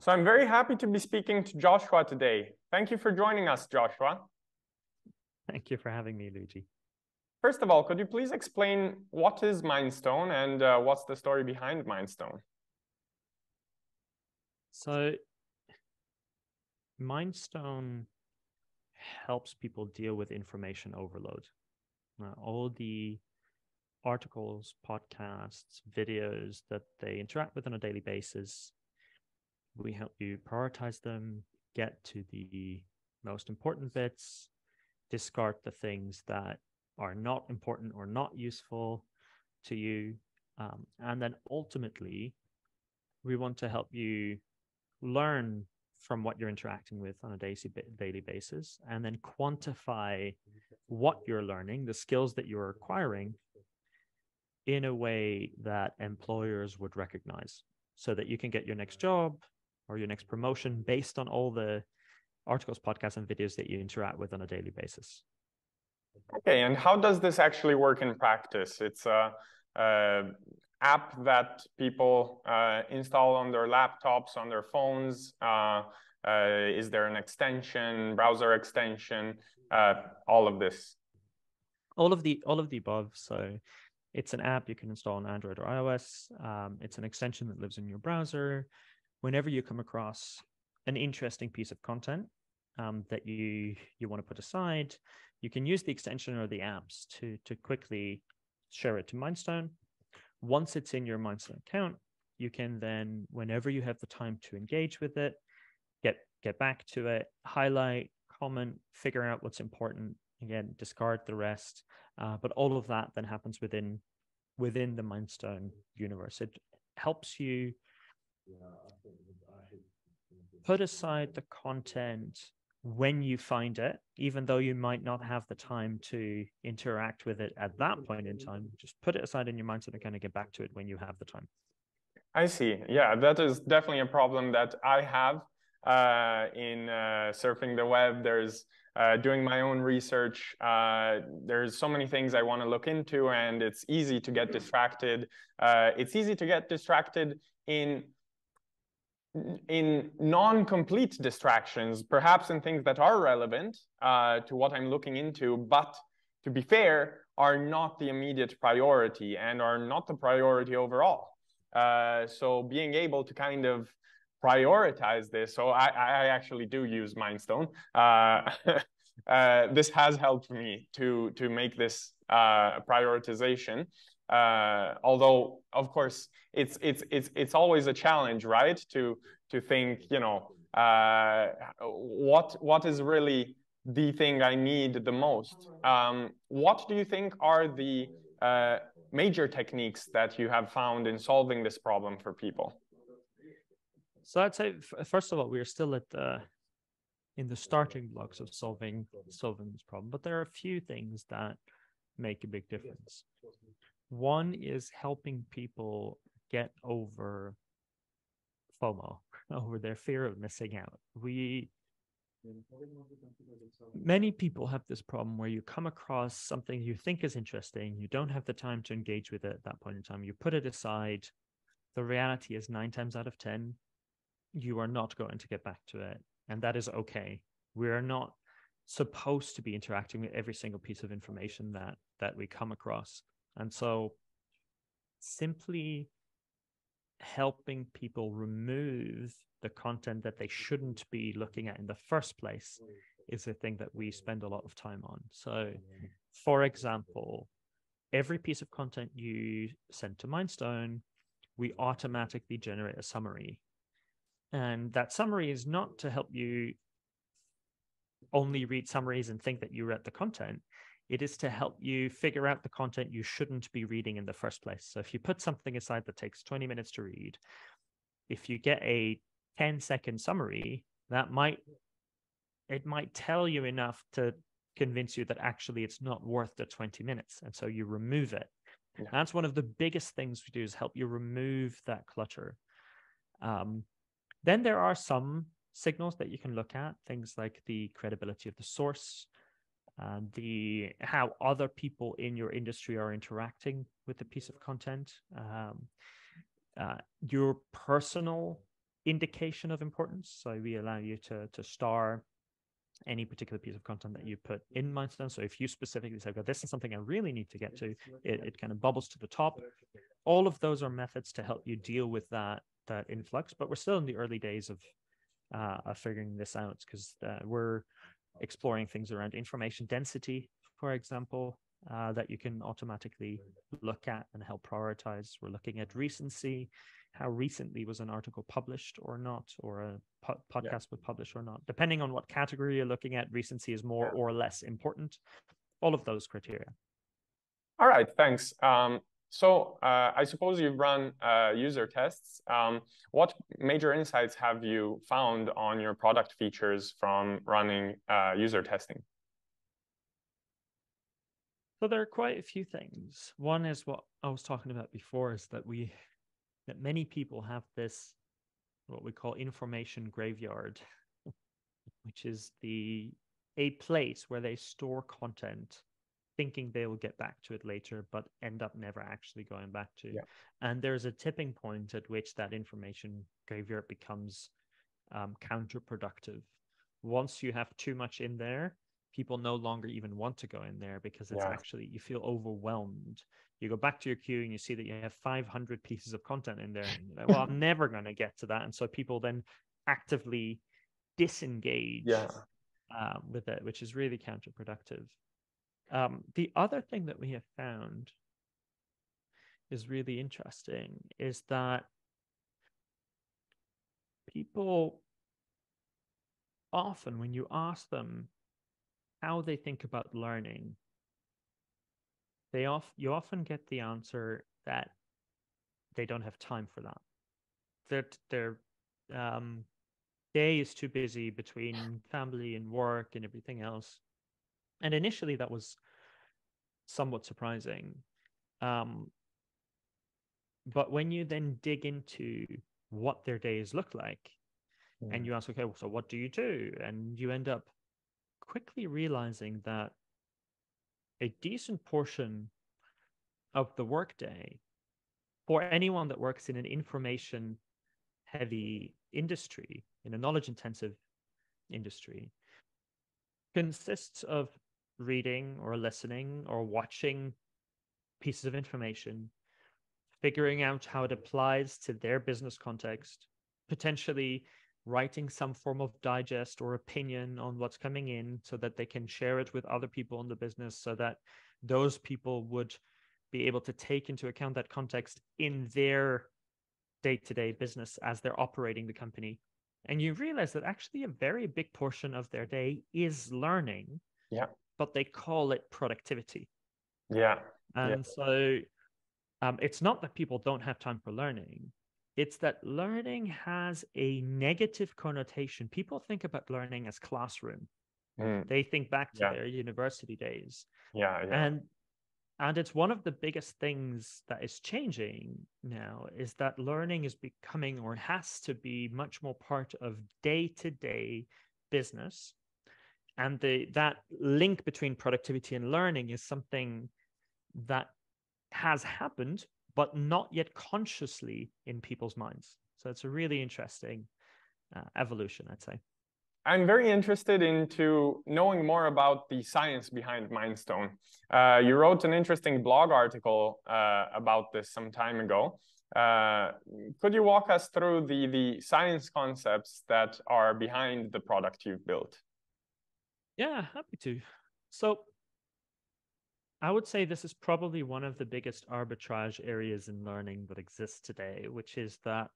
So I'm very happy to be speaking to Joshua today. Thank you for joining us, Joshua. Thank you for having me, Luigi. First of all, could you please explain what is Mindstone and what's the story behind Mindstone? So Mindstone helps people deal with information overload. All the articles, podcasts, videos that they interact with on a daily basis, we help you prioritize them, get to the most important bits, discard the things that are not important or not useful to you. And then ultimately, we want to help you learn from what you're interacting with on a daily basis, and then quantify what you're learning, the skills that you're acquiring, in a way that employers would recognize, so that you can get your next job or your next promotion based on all the articles, podcasts, and videos that you interact with on a daily basis. Okay, and how does this actually work in practice? It's a app that people install on their laptops, on their phones. Is there an extension, browser extension, all of this? All of the above. So it's an app you can install on Android or iOS. It's an extension that lives in your browser. Whenever you come across an interesting piece of content that you want to put aside, you can use the extension or the apps to quickly share it to Mindstone. Once it's in your Mindstone account, you can then, whenever you have the time to engage with it, get back to it, highlight, comment, figure out what's important, again, discard the rest. But all of that then happens within the Mindstone universe. It helps you put aside the content when you find it, even though you might not have the time to interact with it at that point in time. Just put it aside in your Mindstone and kind of get back to it when you have the time. I see. Yeah, that is definitely a problem that I have in surfing the web. There's doing my own research. There's so many things I want to look into, and it's easy to get distracted. It's easy to get distracted in non-complete distractions, perhaps in things that are relevant to what I'm looking into, but to be fair, are not the immediate priority and are not the priority overall. So being able to kind of prioritize this, so I actually do use Mindstone. This has helped me to make this prioritization. Although, of course, it's always a challenge, right? To think, you know, what is really the thing I need the most. What do you think are the major techniques that you have found in solving this problem for people? So I'd say, first of all, we're still in the starting blocks of solving this problem, but there are a few things that make a big difference. One is helping people get over FOMO, over their fear of missing out. Many people have this problem where you come across something you think is interesting, you don't have the time to engage with it at that point in time, you put it aside. The reality is 9 times out of 10, you are not going to get back to it, and that is okay. We're not supposed to be interacting with every single piece of information that we come across. And so simply helping people remove the content that they shouldn't be looking at in the first place is a thing that we spend a lot of time on. So, for example, every piece of content you send to Mindstone, we automatically generate a summary. And that summary is not to help you only read summaries and think that you read the content. It is to help you figure out the content you shouldn't be reading in the first place. So if you put something aside that takes 20 minutes to read, if you get a 10-second summary, it might tell you enough to convince you that actually it's not worth the 20 minutes. And so you remove it. Yeah. That's one of the biggest things we do, is help you remove that clutter. Then there are some signals that you can look at, things like the credibility of the source, how other people in your industry are interacting with the piece of content, your personal indication of importance. So we allow you to star any particular piece of content that you put in Mindstone. So if you specifically say, well, this is something I really need to get to, it kind of bubbles to the top. All of those are methods to help you deal with that influx, but we're still in the early days of figuring this out, because we're exploring things around information density, for example, that you can automatically look at and help prioritize. We're looking at recency. How recently was an article published or not, or a podcast was published or not? Depending on what category you're looking at, recency is more or less important. All of those criteria. All right, thanks. So I suppose you've run user tests. What major insights have you found on your product features from running user testing? So there are quite a few things. One is what I was talking about before, is that many people have this, what we call information graveyard, which is a place where they store content thinking they will get back to it later, but end up never actually going back to. Yeah. And there's a tipping point at which that information graveyard becomes counterproductive. Once you have too much in there, people no longer even want to go in there, because it's actually, you feel overwhelmed. You go back to your queue and you see that you have 500 pieces of content in there. And you're like, well, I'm never going to get to that. And so people then actively disengage with it, which is really counterproductive. The other thing that we have found is really interesting is that people often, when you ask them how they think about learning, you often get the answer that they don't have time for that. Their day is too busy between family and work and everything else. And initially that was somewhat surprising. But when you then dig into what their days look like, and you ask, okay, so what do you do? And you end up quickly realizing that a decent portion of the workday for anyone that works in an information heavy industry, in a knowledge intensive industry, consists of reading or listening or watching pieces of information, figuring out how it applies to their business context, potentially writing some form of digest or opinion on what's coming in so that they can share it with other people in the business, so that those people would be able to take into account that context in their day-to-day business as they're operating the company. And you realize that actually a very big portion of their day is learning, but they call it productivity. And so it's not that people don't have time for learning. It's that learning has a negative connotation. People think about learning as classroom. They think back to their university days. And it's one of the biggest things that is changing now, is that learning is becoming, or has to be, much more part of day-to-day business. And that link between productivity and learning is something that has happened, but not yet consciously in people's minds. So it's a really interesting evolution, I'd say. I'm very interested into knowing more about the science behind Mindstone. You wrote an interesting blog article about this some time ago. Could you walk us through the science concepts that are behind the product you've built? Yeah, happy to. So I would say this is probably one of the biggest arbitrage areas in learning that exists today, which is that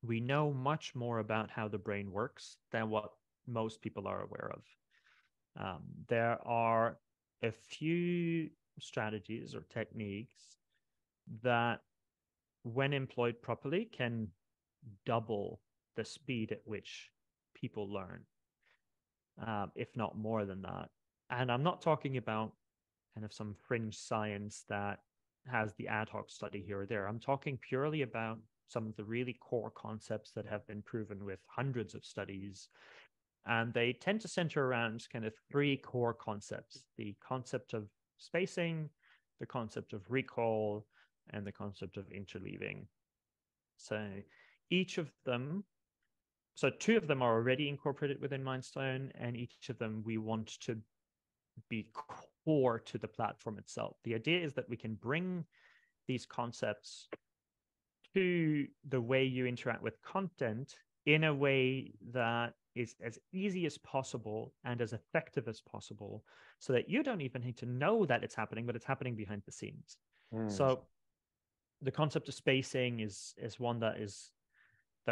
we know much more about how the brain works than what most people are aware of. There are a few strategies or techniques that, when employed properly, can double the speed at which people learn, if not more than that. And I'm not talking about kind of some fringe science that has the ad hoc study here or there. I'm talking purely about some of the really core concepts that have been proven with hundreds of studies. And they tend to center around kind of three core concepts: the concept of spacing, the concept of recall, and the concept of interleaving. So each of them So two of them are already incorporated within Mindstone, and each of them we want to be core to the platform itself. The idea is that we can bring these concepts to the way you interact with content in a way that is as easy as possible and as effective as possible, so that you don't even need to know that it's happening, but it's happening behind the scenes. So the concept of spacing is one that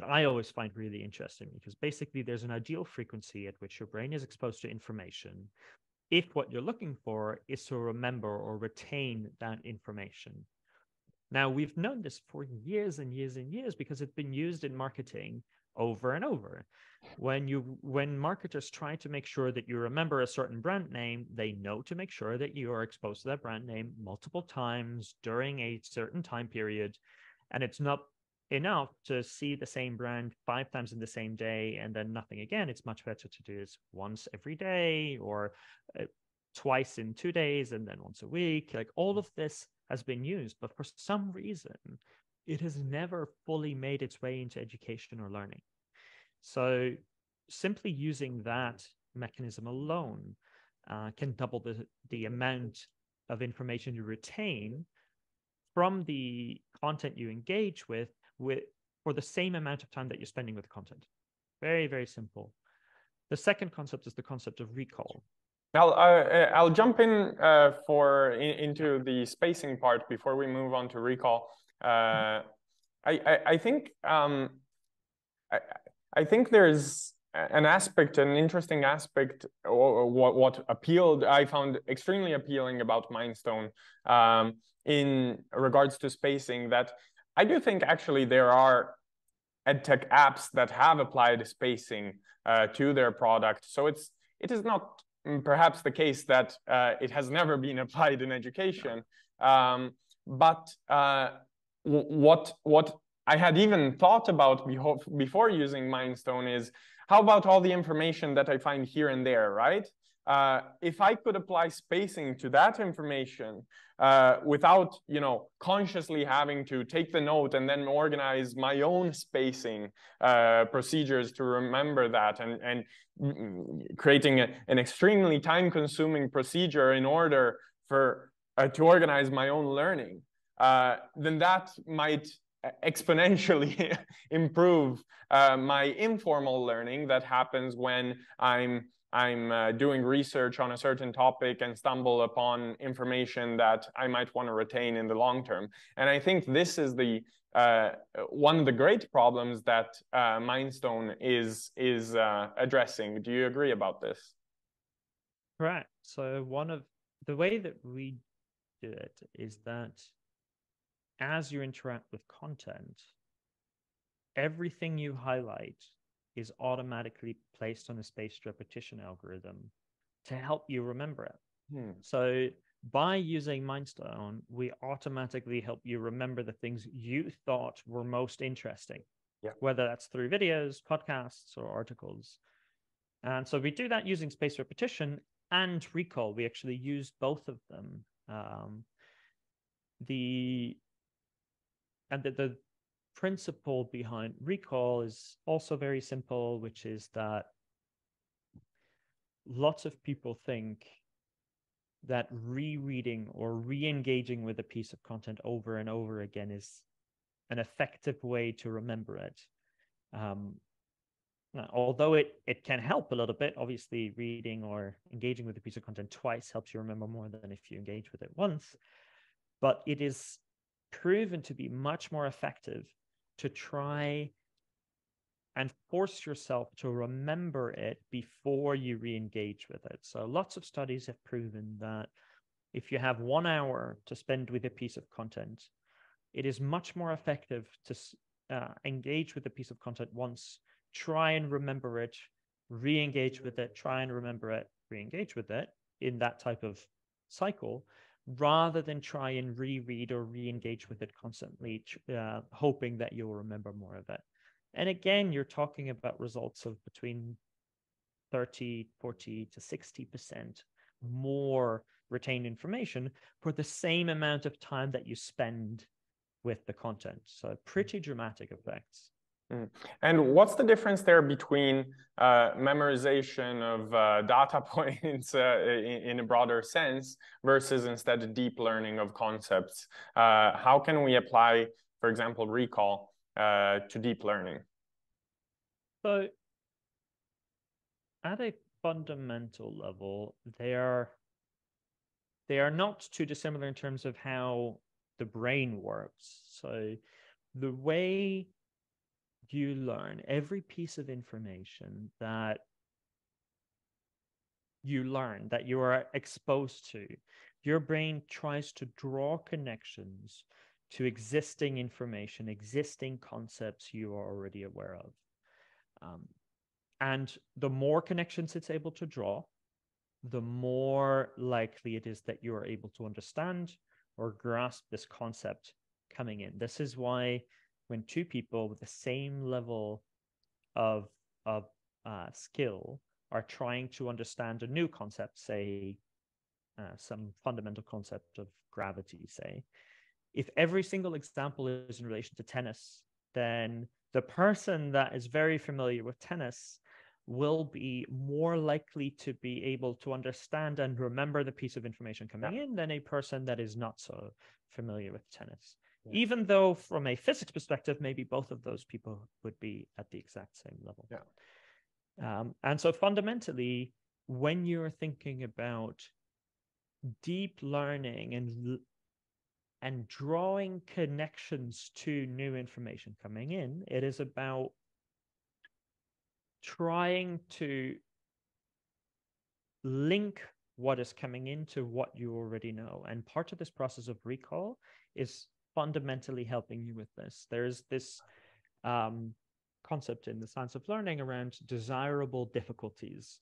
I always find really interesting, because basically there's an ideal frequency at which your brain is exposed to information if what you're looking for is to remember or retain that information. Now, we've known this for years and years and years because it's been used in marketing over and over. When marketers try to make sure that you remember a certain brand name, they know to make sure that you are exposed to that brand name multiple times during a certain time period. And it's not enough to see the same brand 5 times in the same day and then nothing again. It's much better to do this once every day, or twice in 2 days, and then once a week. Like, all of this has been used, but for some reason, it has never fully made its way into education or learning. So simply using that mechanism alone can double the amount of information you retain from the content you engage with for the same amount of time that you're spending with content. Very, very simple. The second concept is the concept of recall. I'll jump into the spacing part before we move on to recall. I think there's an interesting aspect, or what I found extremely appealing about Mindstone in regards to spacing, that I do think actually there are EdTech apps that have applied spacing to their product. So it is not perhaps the case that it has never been applied in education. But what I had even thought about before using Mindstone is, how about all the information that I find here and there, right? If I could apply spacing to that information without, consciously having to take the note and then organize my own spacing procedures to remember that, and creating an extremely time-consuming procedure in order to organize my own learning, then that might exponentially improve my informal learning that happens when I'm doing research on a certain topic and stumble upon information that I might want to retain in the long term. And I think this is one of the great problems that Mindstone is addressing. Do you agree about this? Correct. So one of the way that we do it is that as you interact with content, everything you highlight is automatically placed on a spaced repetition algorithm to help you remember it. So by using Mindstone, we automatically help you remember the things you thought were most interesting, whether that's through videos, podcasts, or articles. And so we do that using spaced repetition and recall. We actually use both of them. The principle behind recall is also very simple, which is that lots of people think that rereading or re-engaging with a piece of content over and over again is an effective way to remember it. Although it can help a little bit, obviously reading or engaging with a piece of content twice helps you remember more than if you engage with it once. But it is proven to be much more effective to try and force yourself to remember it before you re-engage with it. So lots of studies have proven that if you have 1 hour to spend with a piece of content, it is much more effective to engage with a piece of content once, try and remember it, re-engage with it, try and remember it, re-engage with it in that type of cycle, rather than try and reread or re-engage with it constantly, hoping that you'll remember more of it. And again, you're talking about results of between 30, 40 to 60% more retained information for the same amount of time that you spend with the content. So pretty dramatic effects. Mm. And what's the difference there between memorization of data points in a broader sense versus instead deep learning of concepts? How can we apply, for example, recall to deep learning? So at a fundamental level, they are not too dissimilar in terms of how the brain works. So the way you learn, every piece of information that you learn, that you are exposed to, your brain tries to draw connections to existing information, existing concepts you are already aware of. And the more connections it's able to draw, the more likely it is that you are able to understand or grasp this concept coming in. This is why when two people with the same level of skill are trying to understand a new concept, say some fundamental concept of gravity, say, if every single example is in relation to tennis, then the person that is very familiar with tennis will be more likely to be able to understand and remember the piece of information coming in than a person that is not so familiar with tennis. Yeah. Even though from a physics perspective, maybe both of those people would be at the exact same level. Yeah. And so fundamentally, when you're thinking about deep learning and drawing connections to new information coming in, it is about trying to link what is coming into what you already know. And part of this process of recall is fundamentally helping you with this. There's this concept in the science of learning around desirable difficulties.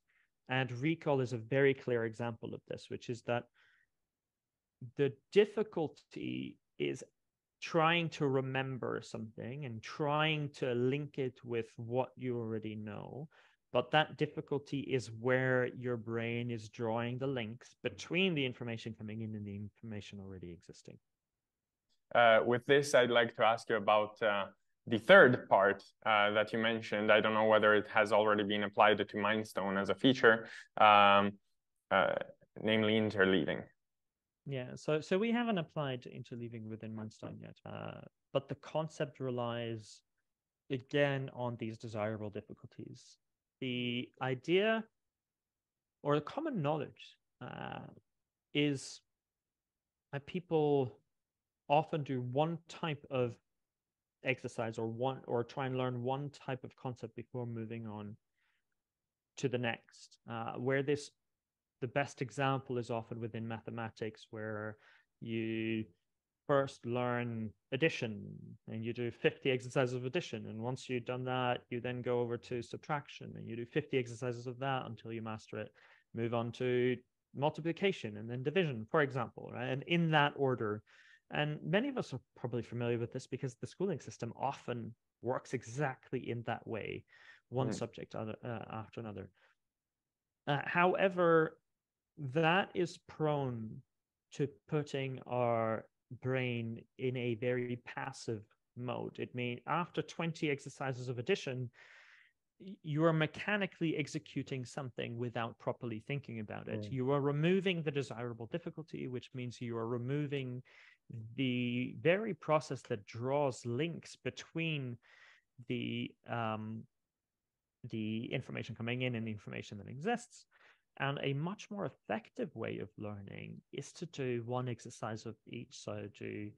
And recall is a very clear example of this, which is that the difficulty is trying to remember something and trying to link it with what you already know. But that difficulty is where your brain is drawing the links between the information coming in and the information already existing. With this, I'd like to ask you about the third part that you mentioned. I don't know whether it has already been applied to Mindstone as a feature, namely interleaving. Yeah, so we haven't applied interleaving within Mindstone yet, but the concept relies again on these desirable difficulties. The idea or the common knowledge is that people often do one type of exercise or try and learn one type of concept before moving on to the next, where the best example is often within mathematics, where you first learn addition and you do 50 exercises of addition. And once you've done that, you then go over to subtraction and you do 50 exercises of that until you master it. Move on to multiplication and then division, for example, right? And in that order. And many of us are probably familiar with this because the schooling system often works exactly in that way, one subject after another. However, that is prone to putting our brain in a very passive mode. It means after 20 exercises of addition, you are mechanically executing something without properly thinking about it. You are removing the desirable difficulty, which means you are removing the very process that draws links between the information coming in and the information that exists. And a much more effective way of learning is to do one exercise of each. So do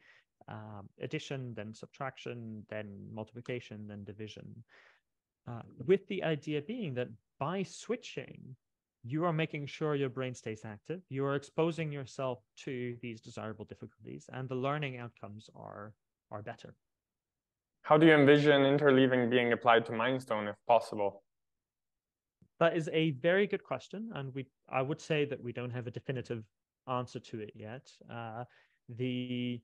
addition, then subtraction, then multiplication, then division. With the idea being that by switching, you are making sure your brain stays active. You are exposing yourself to these desirable difficulties, and the learning outcomes are better. How do you envision interleaving being applied to Mindstone, if possible? That is a very good question, and I would say that we don't have a definitive answer to it yet. The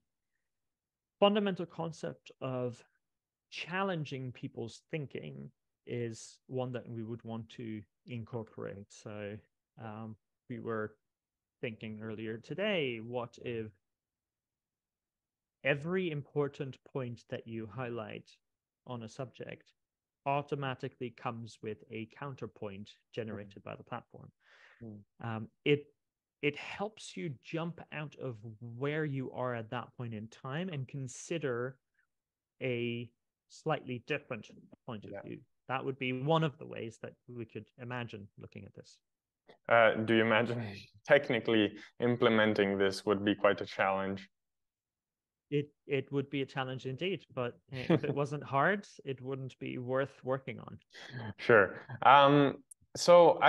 fundamental concept of challenging people's thinking is one that we would want to incorporate. So we were thinking earlier today, what if every important point that you highlight on a subject automatically comes with a counterpoint generated by the platform. Mm. It helps you jump out of where you are at that point in time and consider a slightly different point of view. That would be one of the ways that we could imagine looking at this. Do you imagine technically implementing this would be quite a challenge? It would be a challenge indeed, but if it wasn't hard, it wouldn't be worth working on. Sure. So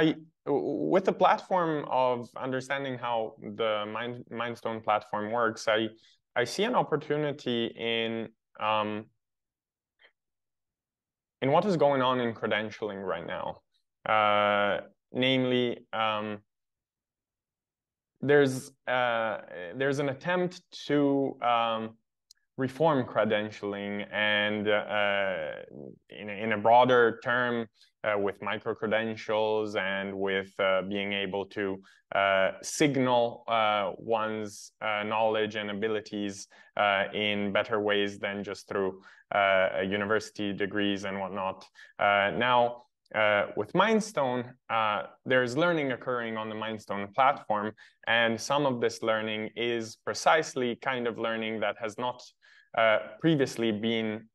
with the platform of understanding how the Mindstone platform works, I see an opportunity in what is going on in credentialing right now. Namely, there's an attempt to reform credentialing, and in a broader term, with micro-credentials and with being able to signal one's knowledge and abilities in better ways than just through university degrees and whatnot. Now, with Mindstone, there's learning occurring on the Mindstone platform, and some of this learning is precisely kind of learning that has not previously been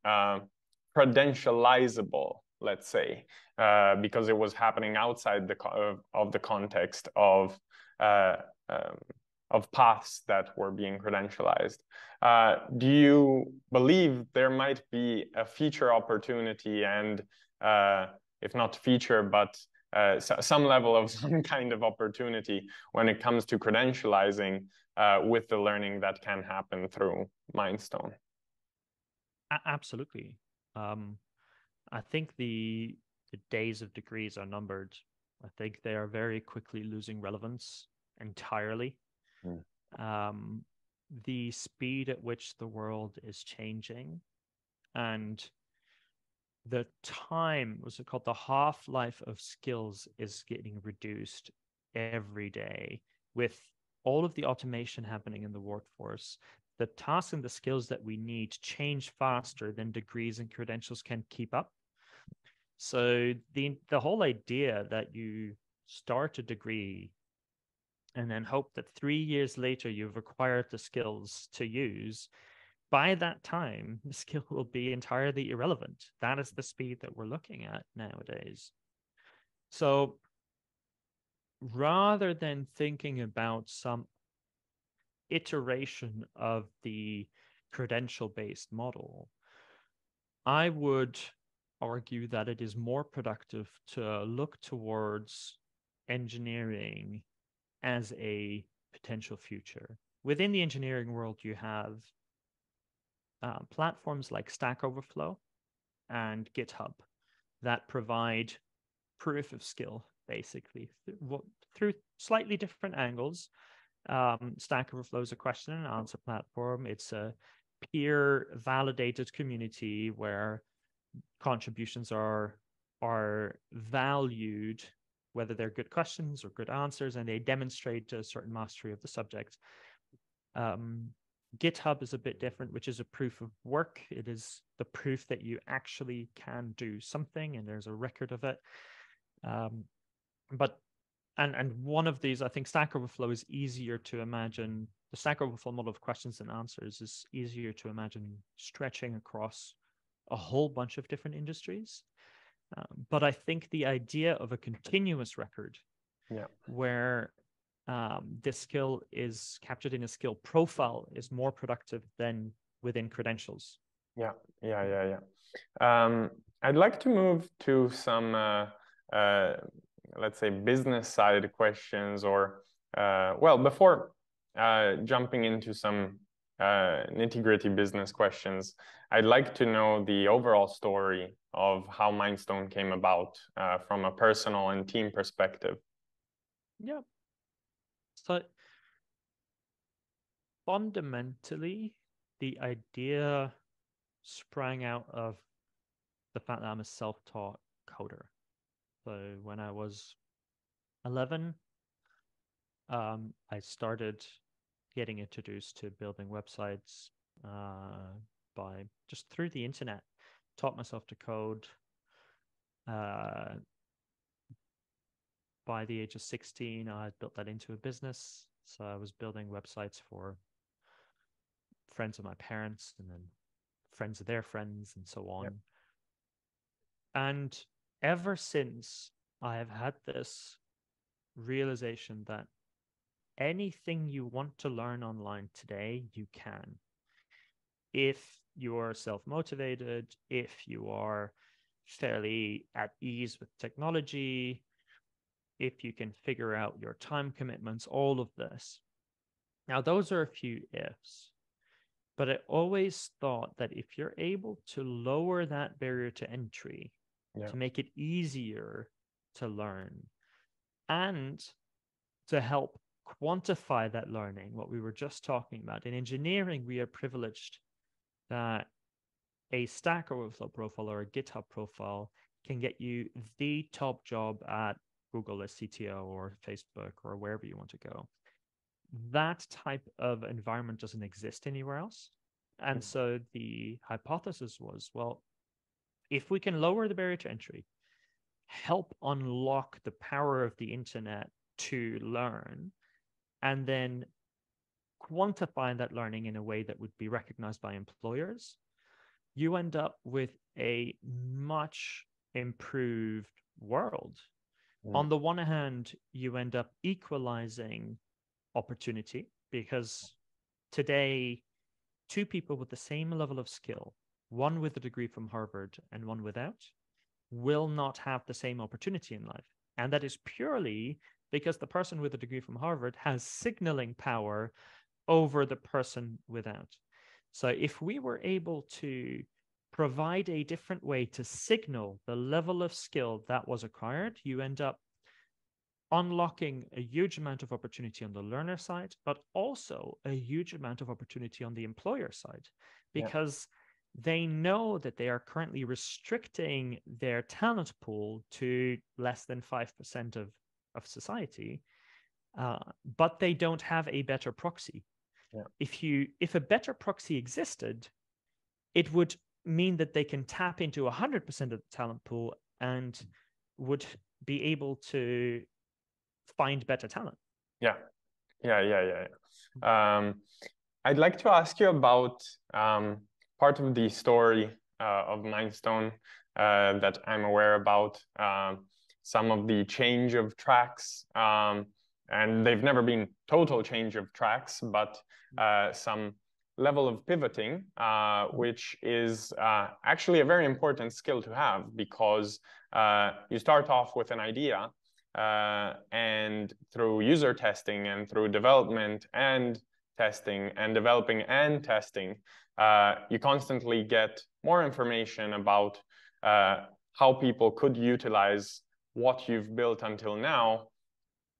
credentializable, let's say, because it was happening outside of the context of paths that were being credentialized. Do you believe there might be a feature opportunity and if not feature, but some level of some kind of opportunity when it comes to credentializing with the learning that can happen through Mindstone? Absolutely. I think the days of degrees are numbered. I think they are very quickly losing relevance entirely. The speed at which the world is changing and the time, what's it called? The half-life of skills is getting reduced every day with all of the automation happening in the workforce. The tasks and the skills that we need change faster than degrees and credentials can keep up. So the whole idea that you start a degree and then hope that 3 years later you've acquired the skills to use, by that time, the skill will be entirely irrelevant. That is the speed that we're looking at nowadays. So rather than thinking about some iteration of the credential-based model, I would argue that it is more productive to look towards engineering as a potential future. Within the engineering world, you have platforms like Stack Overflow and GitHub that provide proof of skill, basically, through slightly different angles. Stack Overflow is a question and answer platform. It's a peer validated community where contributions are valued, whether they're good questions or good answers, and they demonstrate a certain mastery of the subject. GitHub is a bit different, which is a proof of work. It is the proof that you actually can do something, and there's a record of it. But one of these, I think Stack Overflow is easier to imagine. The Stack Overflow model of questions and answers is easier to imagine stretching across a whole bunch of different industries. But I think the idea of a continuous record where this skill is captured in a skill profile is more productive than within credentials. I'd like to move to some, let's say, business side questions, or, well, before jumping into some nitty-gritty business questions, I'd like to know the overall story of how Mindstone came about from a personal and team perspective. Yeah. So fundamentally, the idea sprang out of the fact that I'm a self-taught coder. So when I was 11, I started getting introduced to building websites by just through the internet. Taught myself to code. By the age of 16, I had built that into a business. So I was building websites for friends of my parents and then friends of their friends and so on. Yep. And ever since, I have had this realization that anything you want to learn online today, you can. If you're self-motivated, if you are fairly at ease with technology, if you can figure out your time commitments, all of this. Now, those are a few ifs, but I always thought that if you're able to lower that barrier to entry, to make it easier to learn, and to help quantify that learning, what we were just talking about. In engineering, we are privileged that a Stack Overflow profile or a GitHub profile can get you the top job at Google as CTO or Facebook or wherever you want to go. That type of environment doesn't exist anywhere else. And so the hypothesis was, well, if we can lower the barrier to entry, help unlock the power of the internet to learn, and then quantify that learning in a way that would be recognized by employers, you end up with a much improved world. On the one hand, you end up equalizing opportunity, because today, two people with the same level of skill, one with a degree from Harvard and one without, will not have the same opportunity in life. And that is purely because the person with a degree from Harvard has signaling power over the person without. So if we were able to provide a different way to signal the level of skill that was acquired, you end up unlocking a huge amount of opportunity on the learner side, but also a huge amount of opportunity on the employer side, because they know that they are currently restricting their talent pool to less than 5% of society, but they don't have a better proxy. If a better proxy existed, it would mean that they can tap into 100% of the talent pool and would be able to find better talent. I'd like to ask you about part of the story of Mindstone that I'm aware about, some of the change of tracks, and they've never been total change of tracks, but some level of pivoting, which is actually a very important skill to have, because you start off with an idea, and through user testing and through development and testing and developing and testing, you constantly get more information about how people could utilize what you've built until now,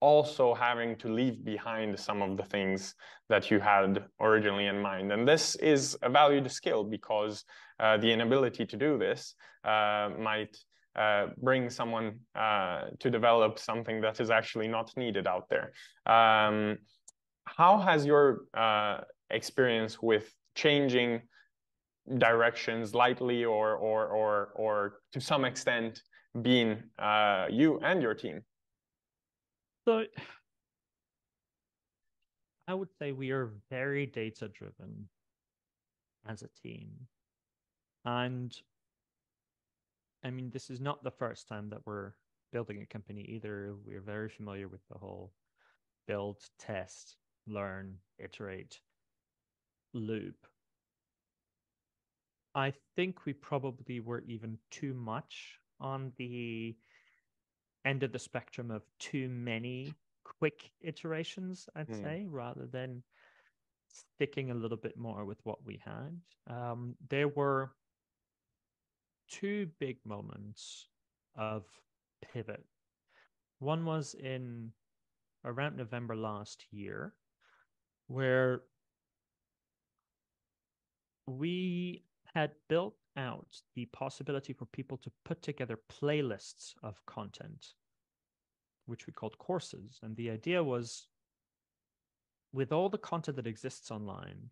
also having to leave behind some of the things that you had originally in mind. And this is a valued skill, because the inability to do this might bring someone to develop something that is actually not needed out there. How has your experience with changing directions lightly or to some extent been you and your team? So I would say we are very data-driven as a team. And I mean, this is not the first time that we're building a company either. We're very familiar with the whole build, test, learn, iterate loop. I think we probably were even too much on the end of the spectrum of too many quick iterations, I'd say, rather than sticking a little bit more with what we had. There were two big moments of pivot. One was in around November last year, where we had built out the possibility for people to put together playlists of content, which we called courses. And the idea was, with all the content that exists online,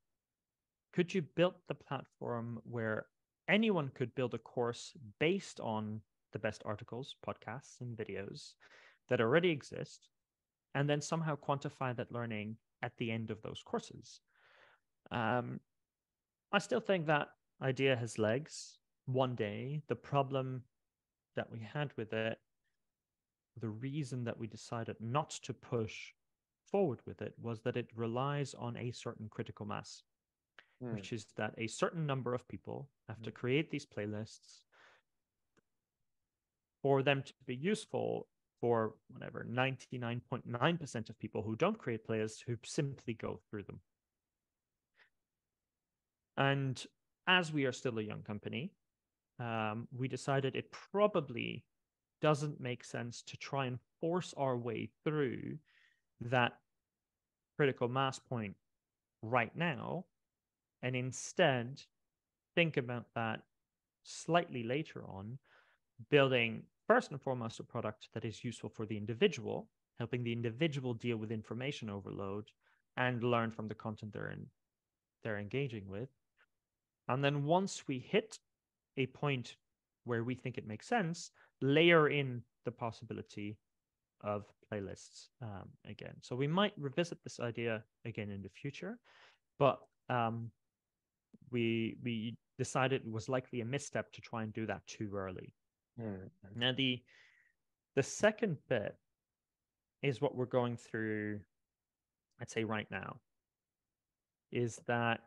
could you build the platform where anyone could build a course based on the best articles, podcasts, and videos that already exist, and then somehow quantify that learning at the end of those courses. I still think that idea has legs. One day, the problem that we had with it, the reason that we decided not to push forward with it, was that it relies on a certain critical mass, which is that a certain number of people have to create these playlists for them to be useful for whatever 99.9% of people who don't create playlists, who simply go through them. And as we are still a young company, we decided it probably doesn't make sense to try and force our way through that critical mass point right now, and instead think about that slightly later on, building first and foremost a product that is useful for the individual, helping the individual deal with information overload and learn from the content they're engaging with. And then once we hit a point where we think it makes sense, layer in the possibility of playlists again. So we might revisit this idea again in the future, but we decided it was likely a misstep to try and do that too early. Now, the second bit is what we're going through, I'd say right now, is that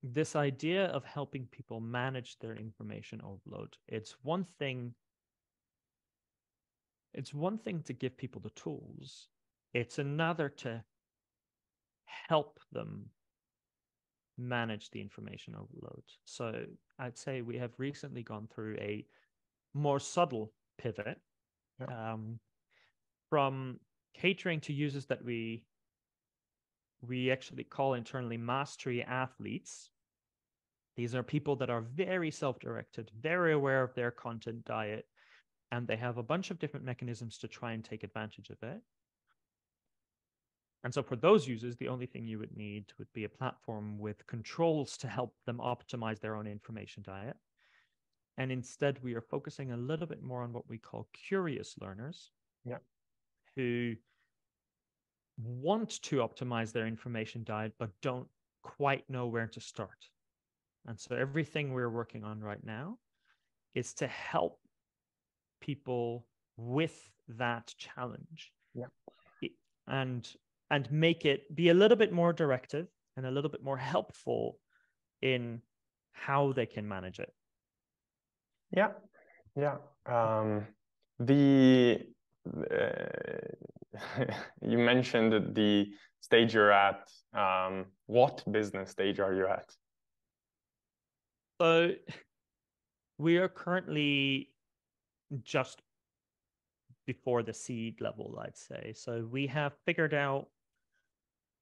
this idea of helping people manage their information overload. It's one thing to give people the tools. It's another to help them manage the information overload. So I'd say we have recently gone through a more subtle pivot from catering to users that we actually call internally mastery athletes. These are people that are very self-directed, very aware of their content diet, and they have a bunch of different mechanisms to try and take advantage of it. And so for those users, the only thing you would need would be a platform with controls to help them optimize their own information diet. And instead, we are focusing a little bit more on what we call curious learners, who want to optimize their information diet, but don't quite know where to start. And so everything we're working on right now is to help people with that challenge. And make it be a little bit more directive and a little bit more helpful in how they can manage it. You mentioned the stage you're at. What business stage are you at? So we are currently just before the seed level, I'd say. So we have figured out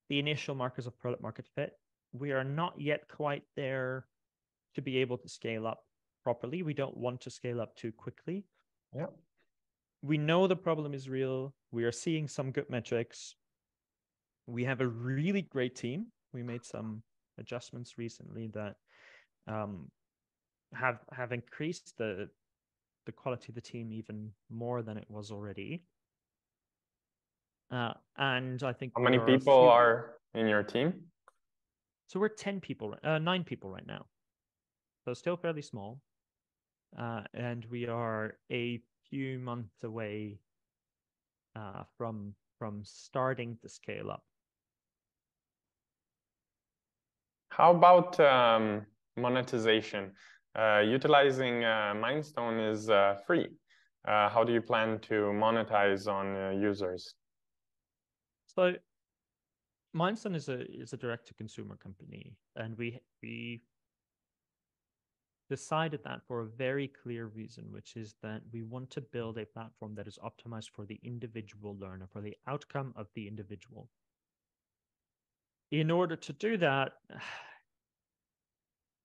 the initial markers of product market fit. We are not yet quite there to be able to scale up properly. We don't want to scale up too quickly. We know the problem is real. We are seeing some good metrics. We have a really great team. We made some adjustments recently that have increased the quality of the team even more than it was already. And I think how many people are in your team? So we're 9 people right now. So still fairly small. And we are a few months away from starting to scale up. How about monetization? Utilizing Mindstone is free. How do you plan to monetize on users? So Mindstone is a direct-to-consumer company, and we decided that for a very clear reason, which is that we want to build a platform that is optimized for the individual learner, for the outcome of the individual. In order to do that,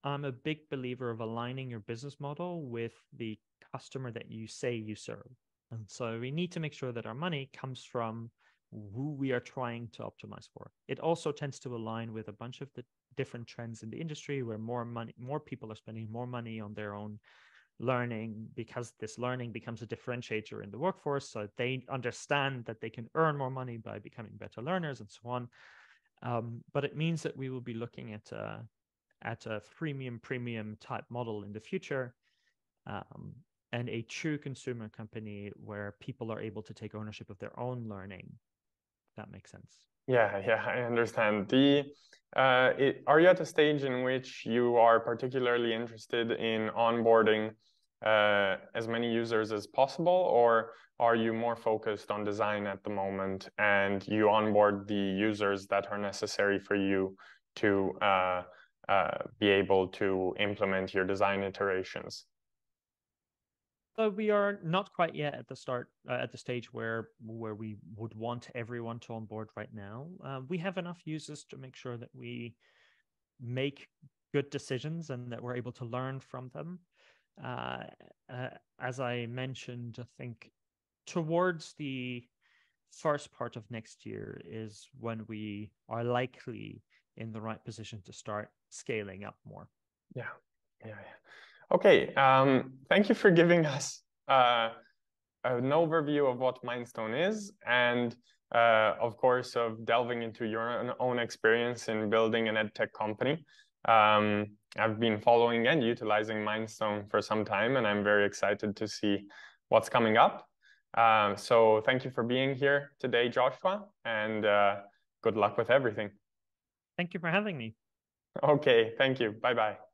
I'm a big believer of aligning your business model with the customer that you say you serve. And so we need to make sure that our money comes from who we are trying to optimize for. It also tends to align with a bunch of the different trends in the industry where more people are spending more money on their own learning, because this learning becomes a differentiator in the workforce. So they understand that they can earn more money by becoming better learners and so on. But it means that we will be looking at a premium type model in the future, and a true consumer company where people are able to take ownership of their own learning. If that makes sense. Yeah, I understand. Are you at a stage in which you are particularly interested in onboarding as many users as possible, or are you more focused on design at the moment and you onboard the users that are necessary for you to be able to implement your design iterations? So we are not quite yet at the stage where we would want everyone to onboard right now. We have enough users to make sure that we make good decisions and that we're able to learn from them. As I mentioned, I think towards the first part of next year is when we are likely in the right position to start scaling up more. Yeah. Okay, thank you for giving us an overview of what Mindstone is, and of course of delving into your own experience in building an EdTech company. I've been following and utilizing Mindstone for some time, and I'm very excited to see what's coming up. So thank you for being here today, Joshua, and good luck with everything. Thank you for having me. Okay, thank you. Bye-bye.